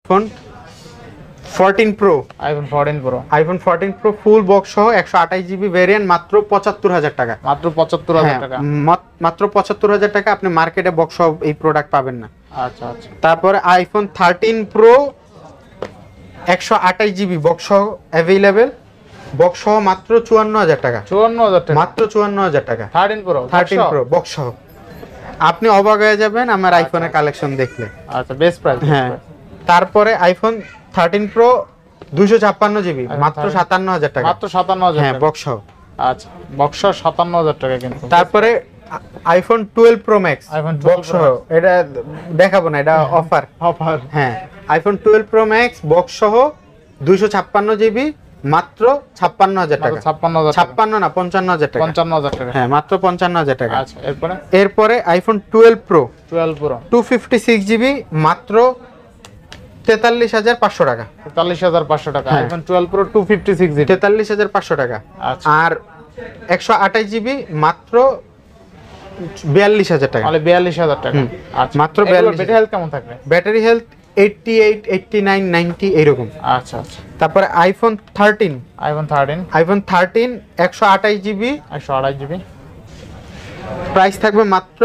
Phone 14 pro, iPhone 14 pro full box সহ 128 GB variant মাত্র 75000 টাকা। মাত্র 75000 টাকা, মাত্র 75000 টাকা। আপনি মার্কেটে বক্স সহ এই প্রোডাক্ট পাবেন না। আচ্ছা আচ্ছা। তারপরে আইফোন 13 প্রো 128 জিবি বক্স সহ अवेलेबल, বক্স সহ মাত্র 54000 টাকা। 54000 টাকা, মাত্র 54000 টাকা। 13 প্রো বক্স সহ আপনি অবাক হয়ে যাবেন আমার আইফোনের কালেকশন দেখলে। আচ্ছা, বেস্ট প্রাইস। হ্যাঁ, তারপরে আইফোন 13 প্রো 256 জিবি মাত্র 57000 টাকা। মাত্র 57000 হ্যাঁ, টাকা, বক্স সহ। আচ্ছা, বক্স সহ 57000 টাকা কিন্তু। তারপরে আইফোন 12 প্রো ম্যাক্স বক্স সহ, এটা দেখাবো না, এটা অফার। হ্যাঁ, আইফোন 12 প্রো ম্যাক্স বক্স সহ 256 জিবি মাত্র 56000 টাকা। 56 না 55000 টাকা। 55000 টাকা, হ্যাঁ, মাত্র 55000 টাকা। আচ্ছা, এরপরে আইফোন 12 প্রো 256 জিবি মাত্র 43500 টাকা। 43500 টাকা। আইফোন 12 প্রো 256 জিবি 43500 টাকা। আচ্ছা, আর 128 জিবি মাত্র 42000 টাকা। মানে 42000 টাকা। আচ্ছা, মাত্র 42। ব্যাটারি হেলথ কেমন থাকবে? ব্যাটারি হেলথ 88, 89, 90 এরকম। আচ্ছা আচ্ছা। তারপরে আইফোন 13 128 জিবি 128 জিবি প্রাইস থাকবে মাত্র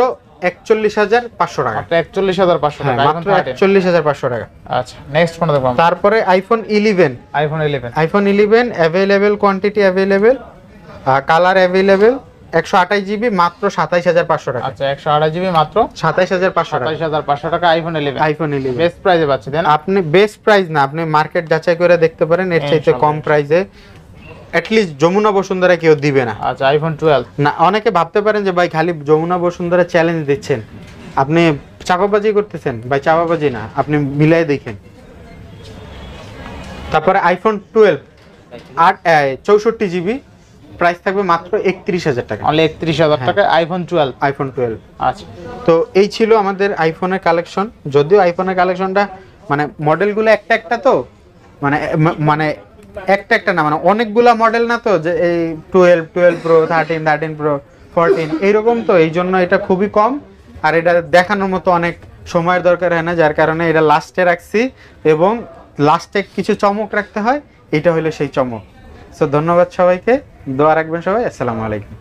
41500 টাকা। মাত্র 41500 টাকা, মাত্র 41500 টাকা। আচ্ছা, নেক্সট কোনটা দেখব? তারপরে iPhone 11 available, quantity available, colour available, 128 GB মাত্র 27500 টাকা। আচ্ছা, 128 জিবি মাত্র 27500 টাকা। 27500 টাকা আইফোন 11 বেস্ট বেস্ট প্রাইসে পাচ্ছেন। দেন আপনি বেস্ট প্রাইস না, আপনি মার্কেট যাচাই করে দেখতে পারেন, এর চাইতে কম প্রাইসে অ্যাটলিস্ট যমুনা বসুন্ধরা কেউ দিবে না। আচ্ছা, আইফোন 12 না, অনেকে ভাবতে পারেন যে ভাই খালি যমুনা বসুন্ধরা চ্যালেঞ্জ দিচ্ছেন, আপনি চাপাবাজি করতেছেন। ভাই চাপাবাজি না, আপনি মিলাই দেখেন। তারপরে আইফোন 12 64 জিবি প্রাইস থাকবে মাত্র 31000 টাকা। অনলি 31000 টাকা আইফোন 12। আচ্ছা, তো এই ছিল আমাদের আইফোনের কালেকশন। যদিও আইফোনের কালেকশনটা মানে মডেলগুলো একটা একটা, তো মানে একটা না, মানে অনেকগুলা মডেল না, তো যে এই 12 প্রো 13 প্রো 14 এইরকম, তো এই জন্য এটা খুবই কম। আর এটা দেখানোর মতো অনেক সময়ের দরকার হয় না, যার কারণে এটা লাস্টে রাখছি, এবং লাস্টে কিছু চমক রাখতে হয়, এটা হলো সেই চমক। সো ধন্যবাদ সবাইকে, দোয়া রাখবেন সবাই। আসসালামু আলাইকুম।